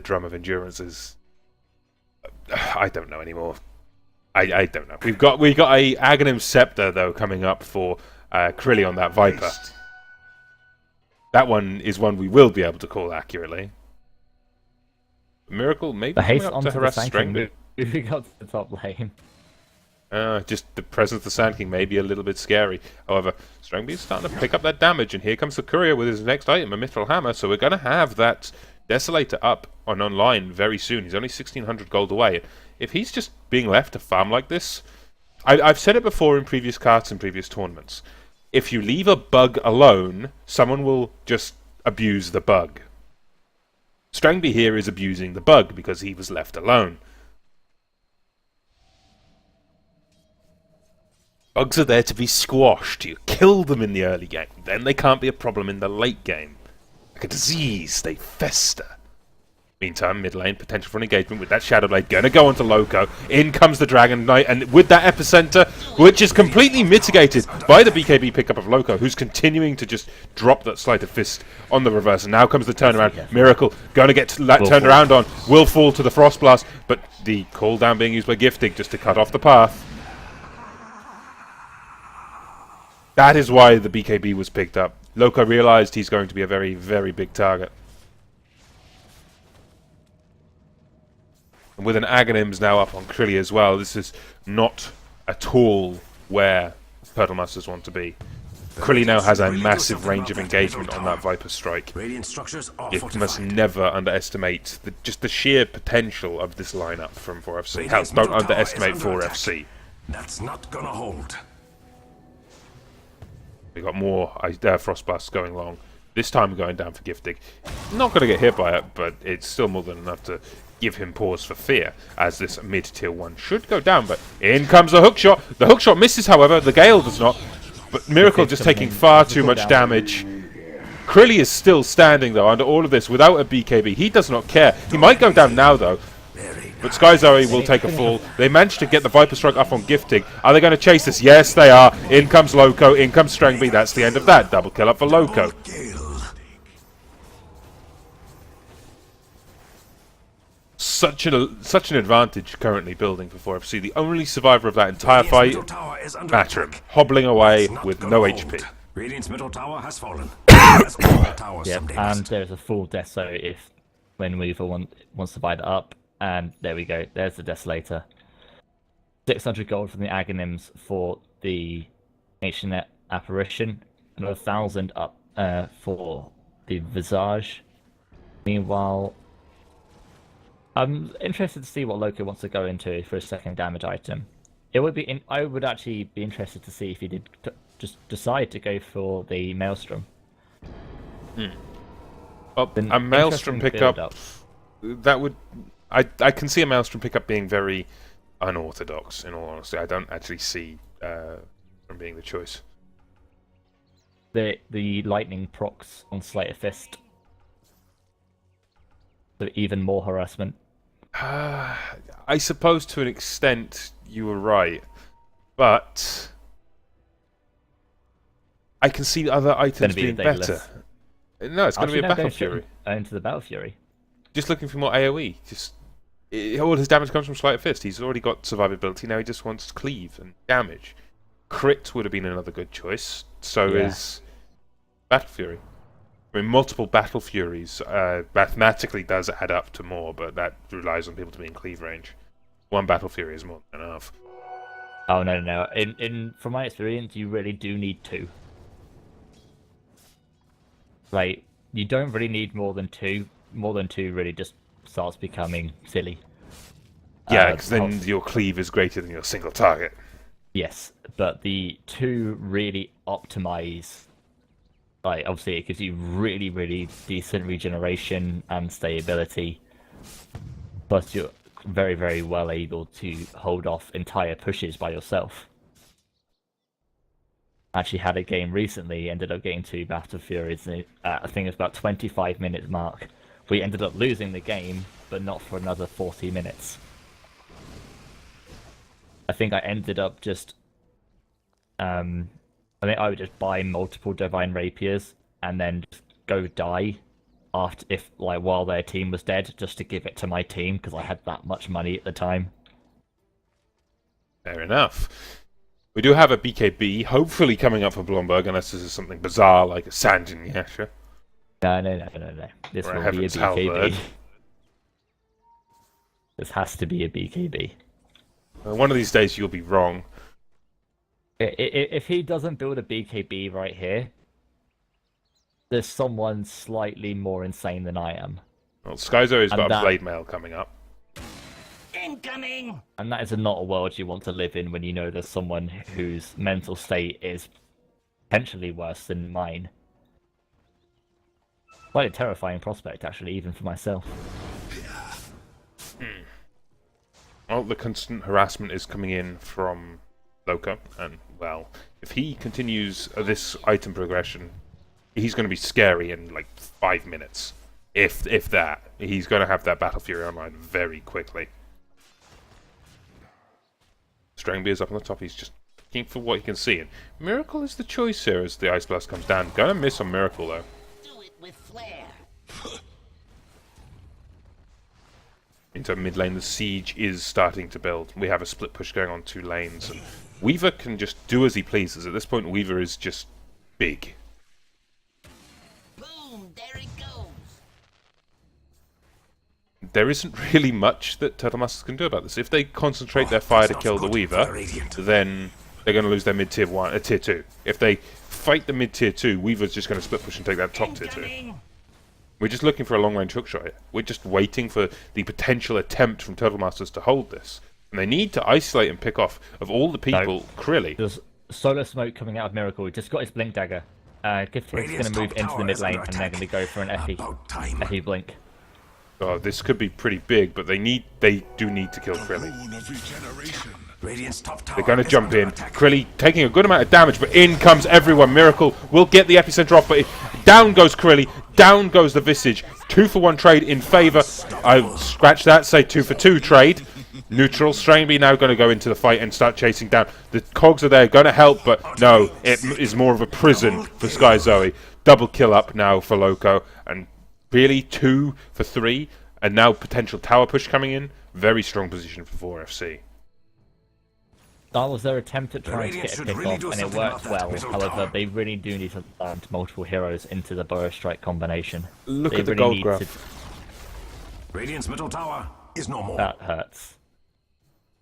Drum of Endurance is... I don't know anymore. I don't know. We got a Aghanim Scepter though coming up for Chrille on that Viper. That one is one we will be able to call accurately. Miracle maybe The haste coming up onto to harass the Sand King, Strength. we got to the top lane. Just the presence of the Sand King may be a little bit scary. However, Strongby is starting to pick up that damage, and here comes the Courier with his next item, a Mithril Hammer, so we're going to have that Desolator up and online very soon. He's only 1,600 gold away. If he's just being left to farm like this... I've said it before in previous carts and previous tournaments. If you leave a bug alone, someone will just abuse the bug. Strongby here is abusing the bug because he was left alone. Bugs are there to be squashed. You kill them in the early game. Then they can't be a problem in the late game. Like a disease, they fester. Meantime, mid lane, potential for an engagement with that Shadowblade. Going to go onto Loco. In comes the Dragon Knight, and with that Epicenter, which is completely mitigated by the BKB pickup of Loco, who's continuing to just drop that Sleight of Fist on the reverse. And now comes the turnaround. Miracle, going to get turned around on. Will fall to the Frost Blast, but the cooldown being used by Gifting just to cut off the path. That is why the BKB was picked up. Loco realized he's going to be a very, very big target. And with an Aghanim's now up on Chrille as well, this is not at all where Turtlemasters want to be. Chrille now has a massive range of engagement on that Viper Strike. You must never underestimate just the sheer potential of this lineup from 4FC. Hell, don't underestimate 4FC. That's not gonna hold. We got more Frost Blasts going long. This time going down for Gifting. Not going to get hit by it, but it's still more than enough to give him pause for fear, as this mid-tier 1 should go down, but in comes the hookshot. The hookshot misses, however, the Gale does not, but Miracle just taking far too much damage. Chrille is still standing, though, under all of this, without a BKB. He does not care. He might go down now, though, but Skyzoe will take a fall. They managed to get the Viper Strike up on Gifting. Are they going to chase this? Yes, they are. In comes Loco, in comes Strongby. That's the end of that. Double kill up for Loco. such an advantage currently building for 4FC. The only survivor of that entire fight, Matrim, hobbling away with no HP. Radiant's middle tower has fallen. Yep, and there's a full death, so if when Weaver wants to buy that up, and there we go, there's the Desolator. 600 gold from the Aghanims for the Ancient Apparition, and 1,000 up for the Visage. Meanwhile, I'm interested to see what Loco wants to go into for a second damage item. It would be I would actually be interested to see if he did just decide to go for the Maelstrom. A Maelstrom pickup, that would... I can see a Maelstrom pickup being very unorthodox, in all honesty. I don't actually see from being the choice. The lightning procs on Slayer Fist. So even more harassment. I suppose to an extent you were right, but I can see other items being better. No, it's going to be a Battle Fury. Into the Battle Fury. Just looking for more AoE. All his damage comes from Sleight of Fist. He's already got survivability. Now he just wants cleave and damage. Crit would have been another good choice. So is Battle Fury. I mean, multiple Battle Furies mathematically does add up to more, but that relies on people to be in cleave range. One Battle Fury is more than enough. Oh no! From my experience, you really do need 2. Like, you don't really need more than 2. More than 2 really just starts becoming silly. Yeah, because then your cleave is greater than your single target. Yes, but the 2 really optimize. Like, obviously, it gives you really, really decent regeneration and stayability. Plus, you're very, very well able to hold off entire pushes by yourself. Actually had a game recently, ended up getting 2 Battle Furies, I think it was about 25 minutes mark. We ended up losing the game, but not for another 40 minutes. I think I ended up just... I think I would just buy multiple Divine Rapiers and then just go die while their team was dead, just to give it to my team because I had that much money at the time. Fair enough. We do have a BKB, hopefully coming up for Blomberg, unless this is something bizarre like a Sanjin Yasha. No. This will be a BKB. Halberd. This has to be a BKB. One of these days you'll be wrong. If he doesn't build a BKB right here, there's someone slightly more insane than I am. Well, Skyzo's got a Blade Mail coming up. Incoming! And that is not a world you want to live in when you know there's someone whose mental state is potentially worse than mine. Quite a terrifying prospect, actually, even for myself. Well, the constant harassment is coming in from Loco, and, well, if he continues this item progression, he's going to be scary in, like, 5 minutes. If that. He's going to have that Battle Fury online very quickly. Strangbeard's up on the top, he's just looking for what he can see, and Miracle is the choice here as the Ice Blast comes down. Gonna miss on Miracle, though. Do it with flair. Into mid lane, the siege is starting to build. We have a split push going on 2 lanes, and Weaver can just do as he pleases. At this point, Weaver is just big. Boom! There it goes. There isn't really much that Turtlemasters can do about this. If they concentrate their fire to kill the Weaver, then they're going to lose their mid-tier tier 2. If they fight the mid-tier 2, Weaver's just going to split push and take that top tier 2. We're just looking for a long-range hookshot here. We're just waiting for the potential attempt from Turtlemasters to hold this. And they need to isolate and pick off, of all the people, Chrille. There's solar smoke coming out of Miracle. He just got his Blink Dagger. Gifting's going to move into the mid lane, and they're going to go for an Effie Blink. Oh, this could be pretty big, but they do need to kill Chrille. They're going to jump in. Chrille taking a good amount of damage, but in comes everyone. Miracle will get the epicenter off, but down goes Chrille. Down goes the Visage. 2-for-1 trade in favour. I scratch that, say 2-for-2 trade. Neutral. Strangely now going to go into the fight and start chasing down. The cogs are there, going to help, but no, it is more of a prison for Sky Zoe. Double kill up now for Loco, and really 2 for 3. And now potential tower push coming in. Very strong position for 4FC. That was their attempt at trying to Radiant get a should pick really off, do and it something worked about that well. middle However, tower. they really do need to land multiple heroes into the Burrow Strike combination. Look They at the really gold need graph. Radiant's middle tower is no more. That hurts.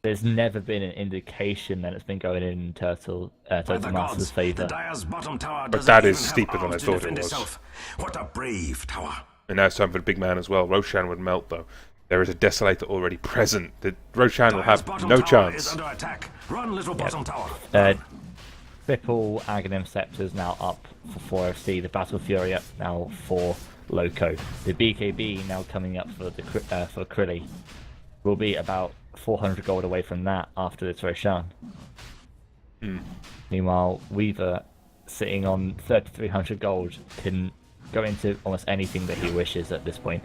There's never been an indication that it's been going in By the Turtlemasters' gods, the favour. Dire's bottom tower But doesn't that even is have steeper than I arms to thought it defend was. itself. What a brave tower. And now it's time for the big man as well. Roshan would melt, though. There is a Desolator already present. The Roshan will Dire's have bottom no tower is chance. under attack. Run, little bottom tower. Triple Aghanim Scepters now up for 4FC. The Battle Fury up now for Loco. The BKB now coming up for for Chrille. Will be about 400 gold away from that after this Roshan. Meanwhile, Weaver, sitting on 3,300 gold, can go into almost anything that he wishes at this point.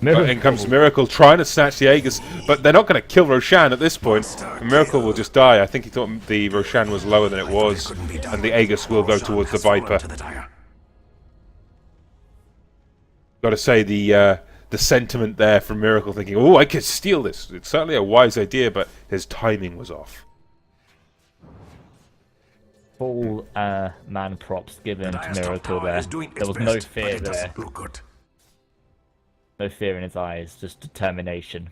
But in comes Miracle trying to snatch the Aegis, but they're not going to kill Roshan at this point. Miracle will just die. I think he thought the Roshan was lower than it was, and the Aegis will go towards the Viper. Got to say the sentiment there from Miracle, thinking, "Oh, I could steal this." It's certainly a wise idea, but his timing was off. Full man props given to Miracle there. There was no fear there. No fear in his eyes, just determination.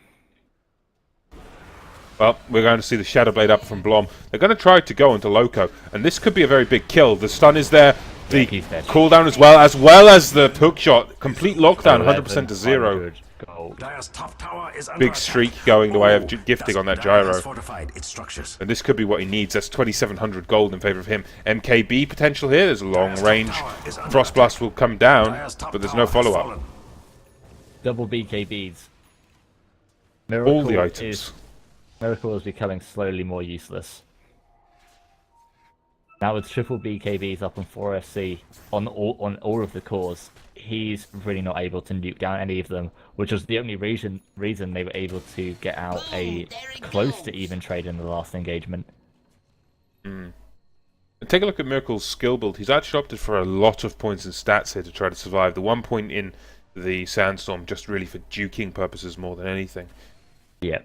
Well, we're going to see the Shadow Blade up from Blom. They're going to try to go into Loco, and this could be a very big kill. The stun is there, the cooldown as well as the hook shot. Complete lockdown, 100% to 0. Big streak going the way of gifting on that gyro. And this could be what he needs. That's 2,700 gold in favour of him. MKB potential here. There's a long range. Frost Blast will come down, but there's no follow-up. Double BKBs. All the items. Miracle is becoming slowly more useless. Now with triple BKBs up on 4FC on all of the cores, he's really not able to nuke down any of them, which was the only reason they were able to get out a close to even trade in the last engagement. And take a look at Miracle's skill build. He's actually opted for a lot of points and stats here to try to survive. The 1 point in the Sandstorm just really for duking purposes more than anything. Yep.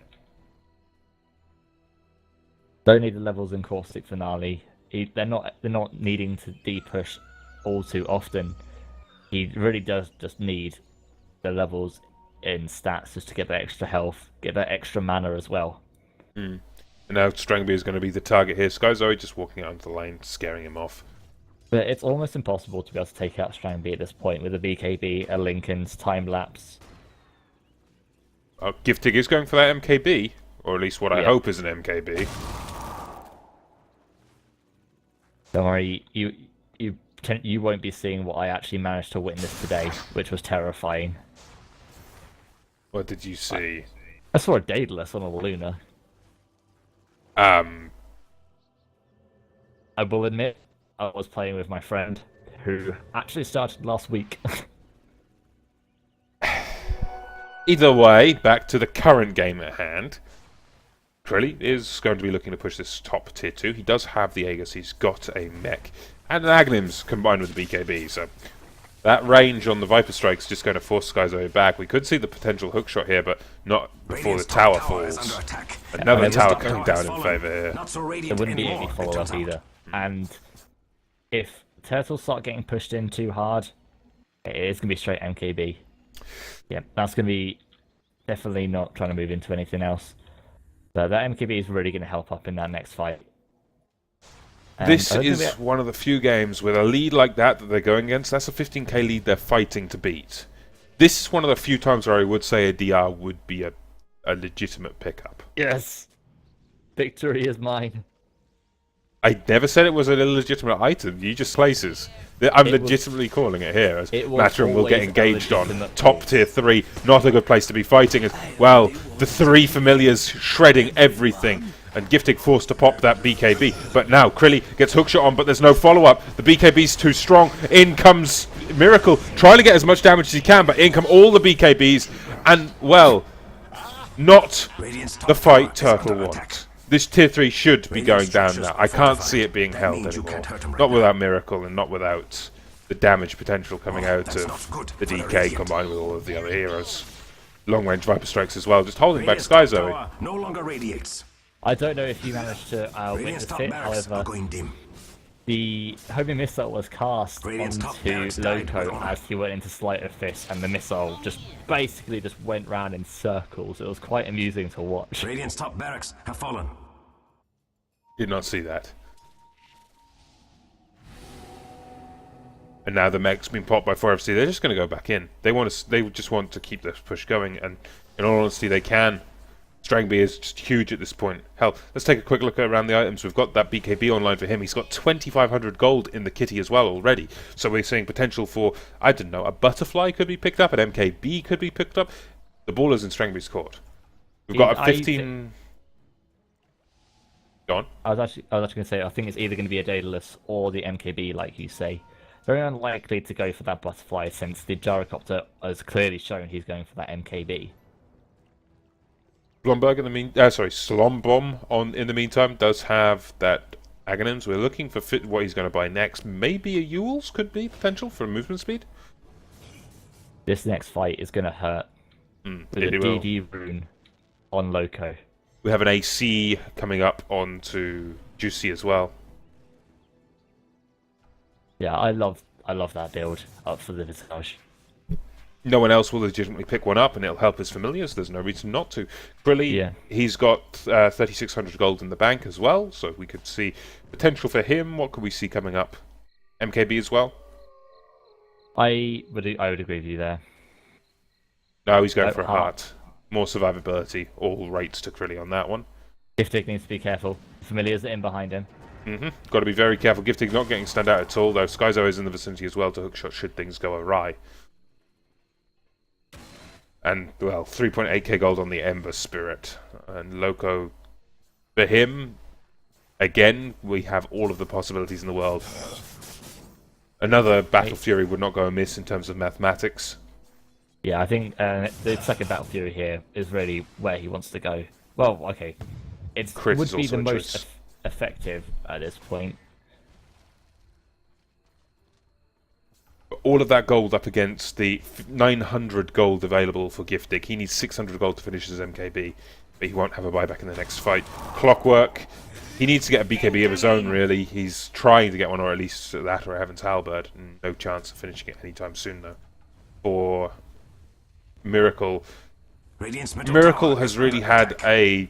Don't need the levels in Caustic Finale. They're not needing to de-push all too often. He really does just need the levels in stats just to get that extra health, get that extra mana as well. And now Strangby is going to be the target here. Skyzoe just walking out into the lane, scaring him off. But it's almost impossible to be able to take out Strangby at this point with a BKB, a Lincoln's time lapse. Giftig is going for that MKB, or at least what I hope is an MKB. Don't worry, you won't be seeing what I actually managed to witness today, which was terrifying. What did you see? I saw a Daedalus on a Luna. I will admit, I was playing with my friend, who actually started last week. Either way, back to the current game at hand. Chrille is going to be looking to push this top tier 2. He does have the Aegis, he's got a mech, and an Aghanims combined with the BKB, so that range on the Viper Strike's just going to force Skyzoe back. We could see the potential hookshot here, but not before the tower falls. Another tower coming down in favour here. There wouldn't be any follow-up either. And if Turtles start getting pushed in too hard, it is going to be straight MKB. Yeah, that's going to be definitely not trying to move into anything else. So that MKB is really going to help up in that next fight. And this is one of the few games with a lead like that they're going against. That's a 15k lead they're fighting to beat. This is one of the few times where I would say a DR would be a legitimate pickup. Yes! Victory is mine. I never said it was an illegitimate item. You just places. I'm legitimately calling it here, as Matrim will get engaged on. Top tier 3, not a good place to be fighting. As well, the 3 familiars shredding everything. And Giftig forced to pop that BKB. But now Chrille gets hookshot on, but there's no follow-up. The BKB's too strong. In comes Miracle, trying to get as much damage as he can, but in come all the BKBs. And, well, not the fight Turtle wants. This tier 3 should be going down now. I can't see it being held anymore. Not without Miracle and not without the damage potential coming out of the DK combined with all of the other heroes. long-range Viper strikes as well, just holding back Radiant's top Skyzo. tower no longer radiates. I don't know if you managed to Radiant's witness top it, barracks are however, going dim. the homing missile was cast Radiant's top onto barracks died Loco with as he went into Sleight of Fist, and the missile just basically just went round in circles. It was quite amusing to watch. Radiant's top barracks have fallen. Did not see that. And now the mech's been popped by 4FC. They're just going to go back in. They want to. They just want to keep this push going, and in all honesty, they can. Strangby is just huge at this point. Hell, let's take a quick look around the items. We've got that BKB online for him. He's got 2,500 gold in the kitty as well already. So we're seeing potential for, I don't know, a butterfly could be picked up, an MKB could be picked up. The ball is in Strangby's court. We've got a 15. Go on. I was actually going to say I think it's either going to be a Daedalus or the MKB, like you say. Very unlikely to go for that butterfly since the gyrocopter has clearly shown he's going for that MKB. Blomberg in the Slombomb in the meantime does have that Aghanims. We're looking for what he's going to buy next. Maybe a Ewell's could be potential for movement speed. This next fight is going to hurt. With a DD rune on Loco. We have an AC coming up onto Juicy as well. Yeah, I love that build up for the Visage. No one else will legitimately pick one up, and it'll help his familiars. There's no reason not to. Chrille, yeah. He's got 3,600 gold in the bank as well, so we could see potential for him. What could we see coming up? MKB as well? I would agree with you there. No, he's going for a heart. More survivability. All rates to Chrille on that one. Giftig needs to be careful. Familiars are in behind him. Got to be very careful. Giftig's not getting stand out at all, though. Skyzo is in the vicinity as well to hookshot should things go awry. And, well, 3.8k gold on the Ember Spirit. And Loco, for him, again, we have all of the possibilities in the world. Another Battle Fury would not go amiss in terms of mathematics. Yeah, I think the second Battle Fury here is really where he wants to go. Well, okay. It would be the most effective at this point. All of that gold up against the 900 gold available for Giftig. He needs 600 gold to finish his MKB, but he won't have a buyback in the next fight. Clockwork, he needs to get a BKB of his own, really. He's trying to get one, or at least that, or a Heaven's Halberd. No chance of finishing it anytime soon, though. For Miracle, Miracle has really had a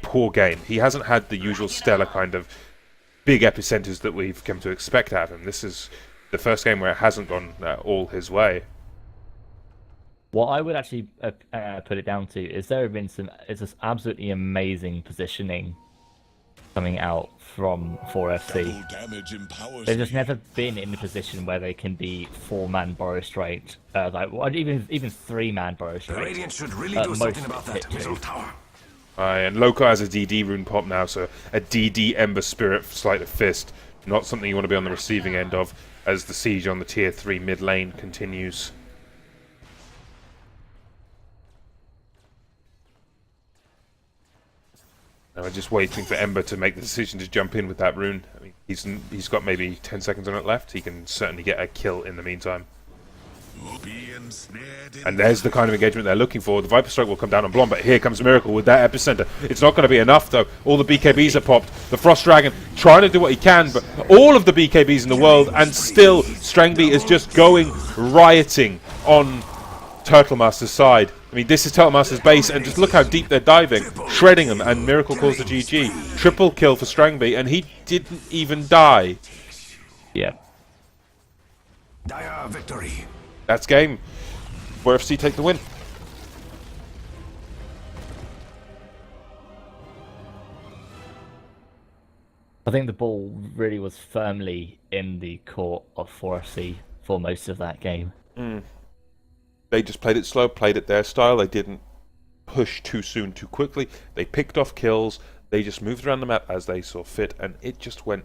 poor game. He hasn't had the usual stellar kind of big epicenters that we've come to expect out of him. This is the first game where it hasn't gone all his way. What I would actually put it down to is there have been this absolutely amazing positioning coming out from 4FC. They've just never been in a position where they can be 4-man burrow straight, even 3-man burrow straight. The Radiant should really do something about that middle tower. And Loco has a DD rune pop now, so a DD Ember Spirit Sleight of Fist. Not something you want to be on the receiving end of as the siege on the tier 3 mid lane continues. Now we're just waiting for Ember to make the decision to jump in with that rune. I mean, he's got maybe 10 seconds on it left. He can certainly get a kill in the meantime. And there's the kind of engagement they're looking for. The Viper Strike will come down on Blom, but here comes Miracle with that epicenter. It's not going to be enough, though. All the BKBs are popped. The Frost Dragon trying to do what he can, but all of the BKBs in the world, and still Strangby is just going rioting on Turtlemasters' side. I mean, this is Turtlemasters' base, and just look how deep they're diving, shredding them, and Miracle calls the GG. Triple kill for Strangby, and he didn't even die. Yeah. Dire victory. That's game. 4FC take the win. I think the ball really was firmly in the court of 4FC for most of that game. They just played it slow, played it their style. They didn't push too soon, too quickly. They picked off kills. They just moved around the map as they saw fit, and it just went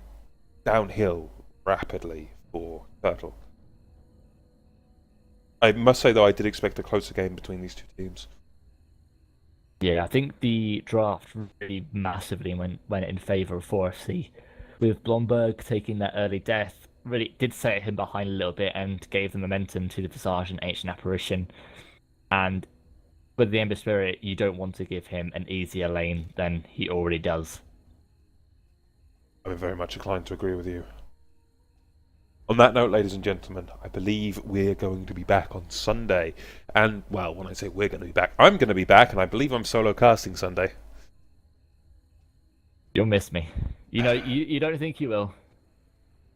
downhill rapidly for Turtle. I must say, though, I did expect a closer game between these two teams. Yeah, I think the draft really massively went in favour of 4FC, with Blomberg taking that early death. Really did set him behind a little bit and gave the momentum to the Visage and Ancient Apparition. And with the Ember Spirit, you don't want to give him an easier lane than he already does. I'm very much inclined to agree with you. On that note, ladies and gentlemen, I believe we're going to be back on Sunday. And, well, when I say we're going to be back, I'm going to be back, and I believe I'm solo casting Sunday. You'll miss me. You know, you don't think you will.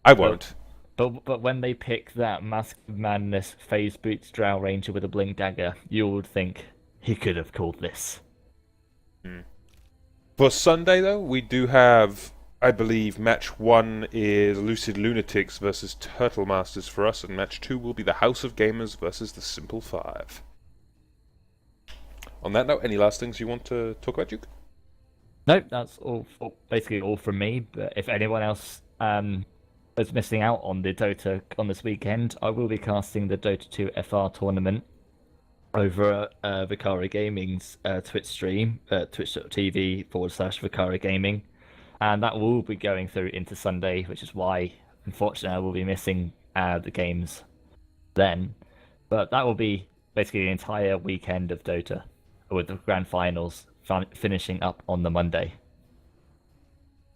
I won't. But when they pick that Mask of Madness Phase Boots Drow Ranger with a Blink Dagger, you would think he could have called this. For Sunday, though, we do have, I believe, match 1 is Lucid Lunatics versus Turtlemasters for us, and match 2 will be the House of Gamers versus the Simple 5. On that note, any last things you want to talk about, Duke? No, that's basically all from me. But if anyone else is missing out on the Dota on this weekend, I will be casting the Dota 2 FR tournament over at Vicari Gaming's Twitch stream, twitch.tv/Vicari Gaming. And that will be going through into Sunday, which is why, unfortunately, I will be missing the games then. But that will be basically the entire weekend of Dota, with the grand finals finishing up on the Monday.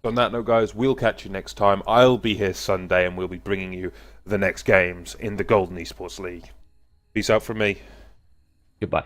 On that note, guys, we'll catch you next time. I'll be here Sunday, and we'll be bringing you the next games in the Golden Esports League. Peace out from me. Goodbye.